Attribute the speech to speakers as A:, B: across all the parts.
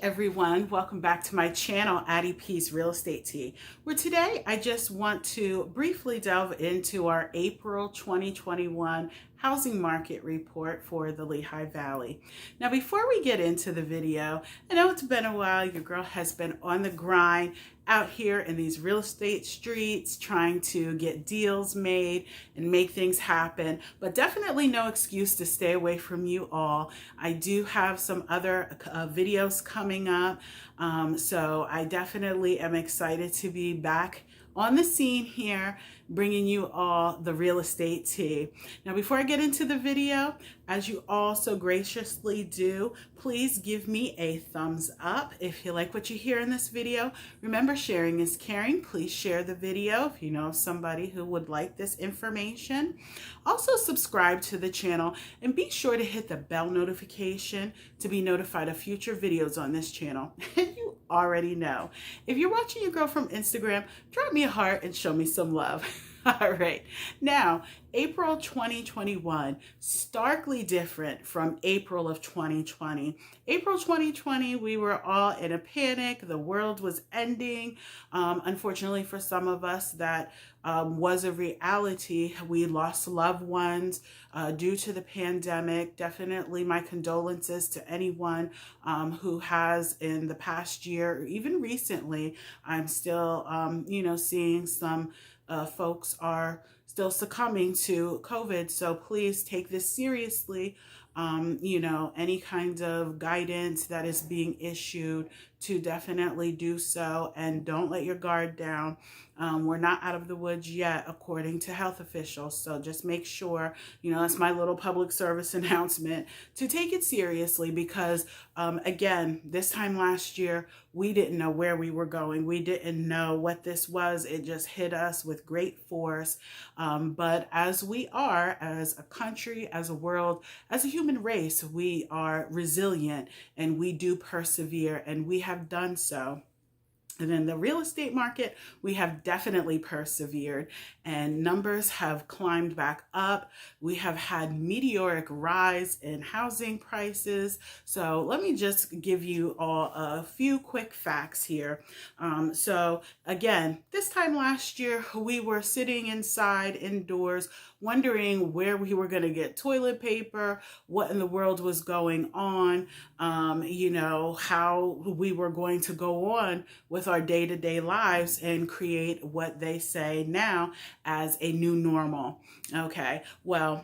A: Everyone, welcome back to my channel, Addie P's Real Estate Tea, where today I just want to briefly delve into our April 2021 housing market report for the Lehigh Valley. Now, before we get into the video, I know it's been a while. Your girl has been on the grind out here in these real estate streets trying to get deals made and make things happen, but definitely no excuse to stay away from you all. I do have some other videos coming up, so I definitely am excited to be back on the scene here, bringing you all the real estate tea. Now, before I get into the video, as you all so graciously do, please give me a thumbs up if you like what you hear in this video. Remember, sharing is caring. Please share the video if you know somebody who would like this information. Also, subscribe to the channel and be sure to hit the bell notification to be notified of future videos on this channel. And you already know, if you're watching your girl from Instagram, drop me a heart and show me some love. All right. Now, April 2021, starkly different from April of 2020. April 2020, we were all in a panic. The world was ending. Unfortunately, for some of us, that was a reality. We lost loved ones due to the pandemic. Definitely my condolences to anyone who has in the past year, or even recently. I'm still, seeing some folks are still succumbing to COVID. So please take this seriously. Any kind of guidance that is being issued, to definitely do so, and don't let your guard down. We're not out of the woods yet, according to health officials. So just make sure, that's my little public service announcement, to take it seriously, because again, this time last year, we didn't know where we were going. We didn't know what this was. It just hit us with great force. But as we are, as a country, as a world, as a human race, we are resilient and we do persevere, and we have done so. And in the real estate market, we have definitely persevered, and numbers have climbed back up. We have had meteoric rise in housing prices. So let me just give you all a few quick facts here. So again, this time last year, we were sitting inside, indoors, wondering where we were going to get toilet paper, what in the world was going on, how we were going to go on with our day-to-day lives and create what they say now as a new normal. Okay, well,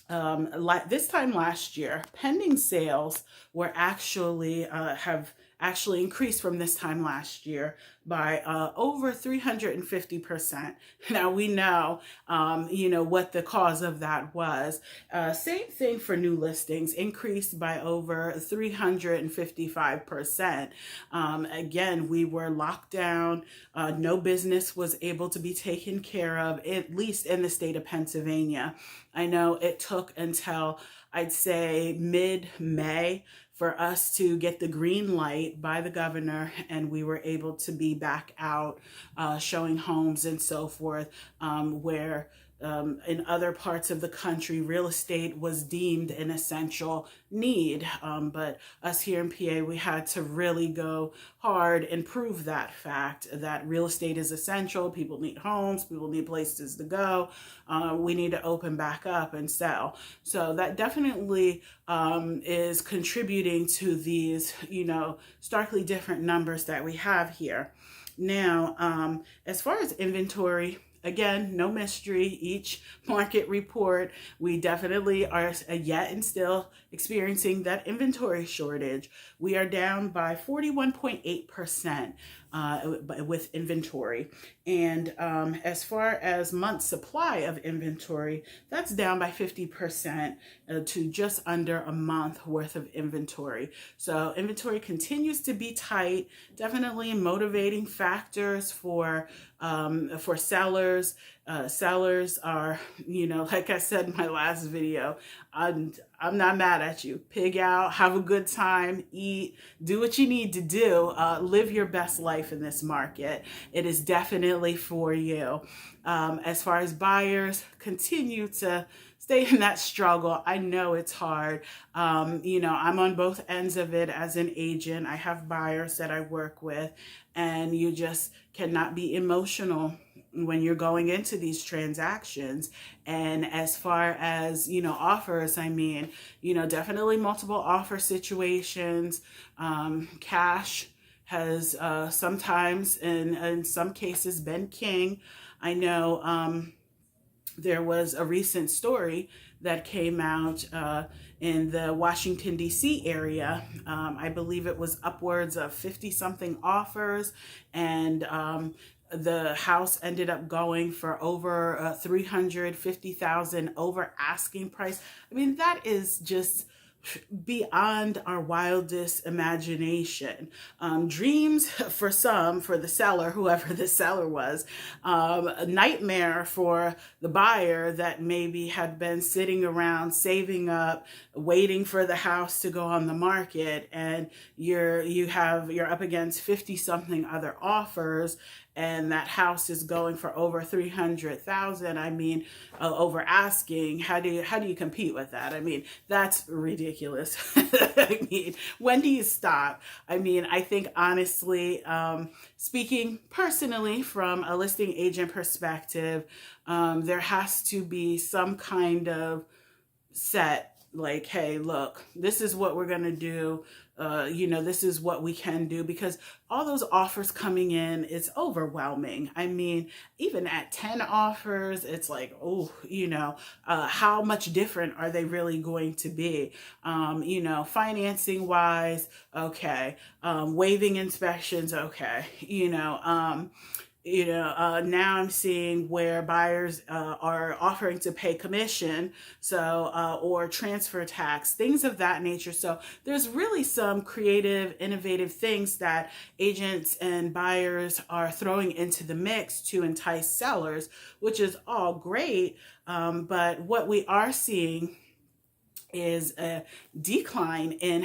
A: this time last year, pending sales were actually have actually increased from this time last year by over 350%. Now we know, what the cause of that was. Same thing for new listings, increased by over 355%. Again, we were locked down. No business was able to be taken care of, at least in the state of Pennsylvania. I know it took until, I'd say, mid-May for us to get the green light by the governor, and we were able to be back out showing homes and so forth, where in other parts of the country, real estate was deemed an essential need. But us here in PA, we had to really go hard and prove that fact, that real estate is essential. People need homes, people need places to go. We need to open back up and sell. So that definitely is contributing to these, starkly different numbers that we have here. Now, as far as inventory, again, no mystery. Each market report, we definitely are yet and still experiencing that inventory shortage. We are down by 41.8% with inventory. And as far as month supply of inventory, that's down by 50% to just under a month worth of inventory. So inventory continues to be tight, definitely motivating factors for sellers. Sellers are, like I said in my last video, I'm not mad at you. Pig out, have a good time, eat, do what you need to do, live your best life in this market. It is definitely for you. As far as buyers, continue to stay in that struggle. I know it's hard. I'm on both ends of it as an agent. I have buyers that I work with, and you just cannot be emotional when you're going into these transactions. And as far as, offers, definitely multiple offer situations. Cash has sometimes, in some cases, been king. I know there was a recent story that came out in the Washington, D.C. area. I believe it was upwards of 50-something offers, and the house ended up going for over $350,000 over asking price. I mean, that is just beyond our wildest imagination. Dreams for some, for the seller, whoever the seller was, a nightmare for the buyer that maybe had been sitting around saving up, waiting for the house to go on the market, and you're up against 50-something other offers, and that house is going for over $300,000. I mean, over asking. How do you compete with that? I mean, that's ridiculous. I mean, when do you stop? I mean, I think honestly, speaking personally from a listing agent perspective, there has to be some kind of set, like, hey, look, this is what we're going to do. This is what we can do, because all those offers coming in, it's overwhelming. I mean, even at 10 offers, it's like, oh, how much different are they really going to be? Financing wise, okay. Waiving inspections, okay. Now I'm seeing where buyers are offering to pay commission, or transfer tax, things of that nature. So there's really some creative, innovative things that agents and buyers are throwing into the mix to entice sellers, which is all great. But what we are seeing is a decline in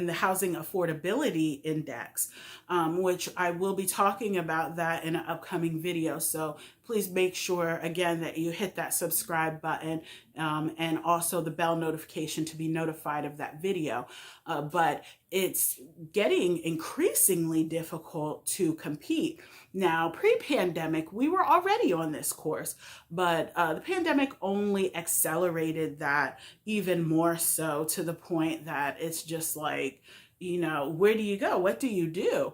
A: the housing affordability index, which I will be talking about that in an upcoming video. So please make sure, again, that you hit that subscribe button, and also the bell notification to be notified of that video. But it's getting increasingly difficult to compete. Now, pre-pandemic, we were already on this course, but the pandemic only accelerated that even more so, to the point that it's just like, where do you go? What do you do?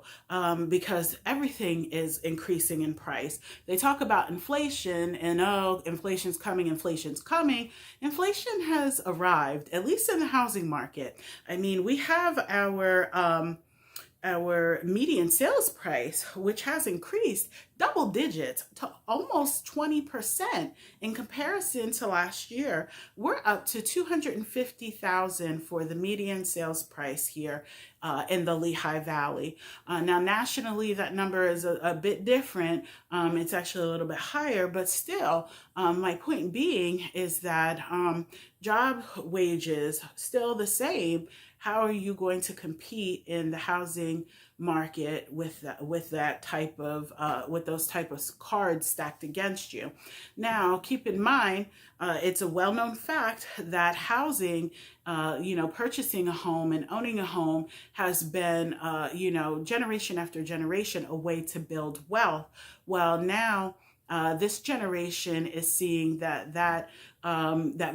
A: Because everything is increasing in price. They talk about inflation and, oh, inflation's coming. Inflation has arrived, at least in the housing market. I mean, we have our median sales price, which has increased double digits to almost 20% in comparison to last year. We're up to $250,000 for the median sales price here in the Lehigh Valley. Now, nationally, that number is a bit different. It's actually a little bit higher, but still, my point being is that job wages still the same. How are you going to compete in the housing market with those type of cards stacked against you? Now, keep in mind, it's a well-known fact that housing, purchasing a home and owning a home has been, generation after generation, a way to build wealth. Well, now this generation is seeing that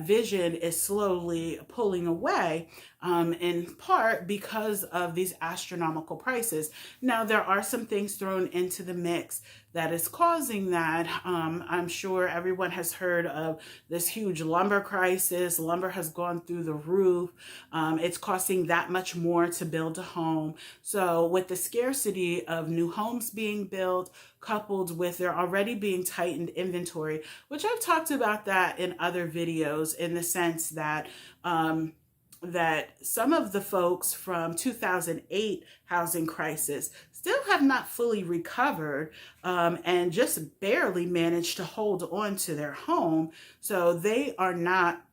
A: vision is slowly pulling away, in part because of these astronomical prices. Now, there are some things thrown into the mix that is causing that. I'm sure everyone has heard of this huge lumber crisis. Lumber has gone through the roof. It's costing that much more to build a home. So with the scarcity of new homes being built, coupled with there already being tightened inventory, which I've talked about that in other videos, in the sense that that some of the folks from 2008 housing crisis still have not fully recovered, and just barely managed to hold on to their home. So they are not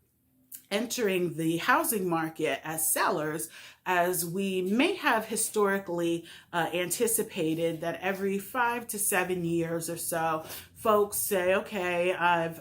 A: entering the housing market as sellers, as we may have historically anticipated that every 5 to 7 years or so, folks say, okay, I've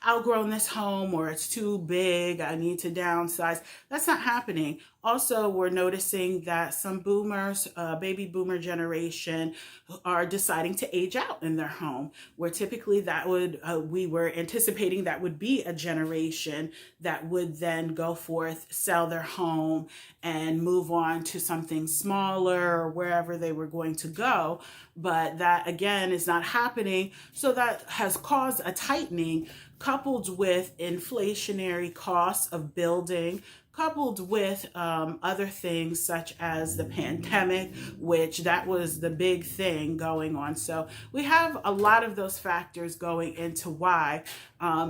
A: outgrown this home, or it's too big, I need to downsize. That's not happening. Also, we're noticing that some boomers, baby boomer generation, are deciding to age out in their home, where typically that would, we were anticipating that would be a generation that would then go forth, sell their home, and move on to something smaller or wherever they were going to go. But that, again, is not happening. So that has caused a tightening, coupled with inflationary costs of building, coupled with other things such as the pandemic, which that was the big thing going on. So we have a lot of those factors going into why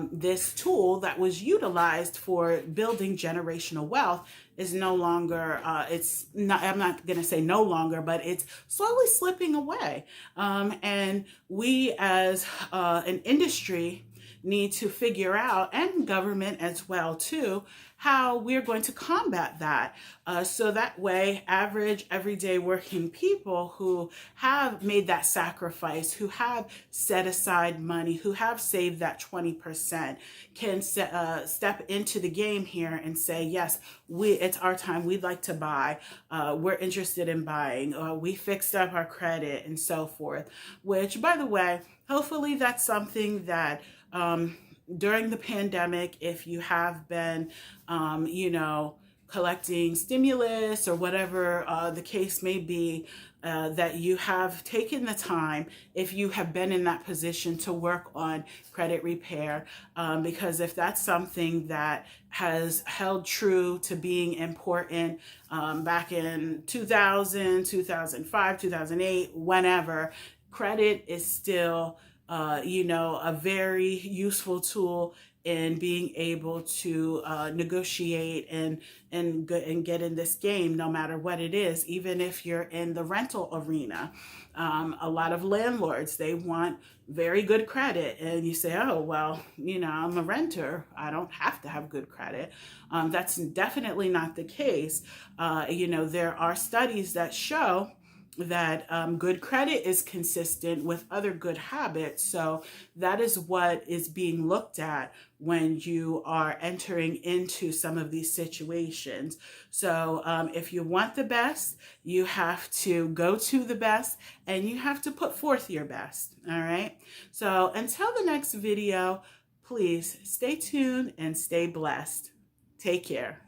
A: this tool that was utilized for building generational wealth is no longer, it's not, I'm not going to say no longer, but it's slowly slipping away. And we as an industry need to figure out, and government as well too, how we're going to combat that. So that way, average, everyday working people who have made that sacrifice, who have set aside money, who have saved that 20%, can step into the game here and say, yes, it's our time, we'd like to buy, we're interested in buying, we fixed up our credit, and so forth. Which, by the way, hopefully that's something that during the pandemic, if you have been, collecting stimulus or whatever the case may be, that you have taken the time, if you have been in that position, to work on credit repair, because if that's something that has held true to being important back in 2000, 2005, 2008, whenever, credit is still a very useful tool in being able to negotiate and get in this game, no matter what it is. Even if you're in the rental arena, a lot of landlords, they want very good credit, and you say, oh, well, I'm a renter, I don't have to have good credit. That's definitely not the case. There are studies that show that good credit is consistent with other good habits. So that is what is being looked at when you are entering into some of these situations. So if you want the best, you have to go to the best, and you have to put forth your best. All right. So until the next video, please stay tuned and stay blessed. Take care.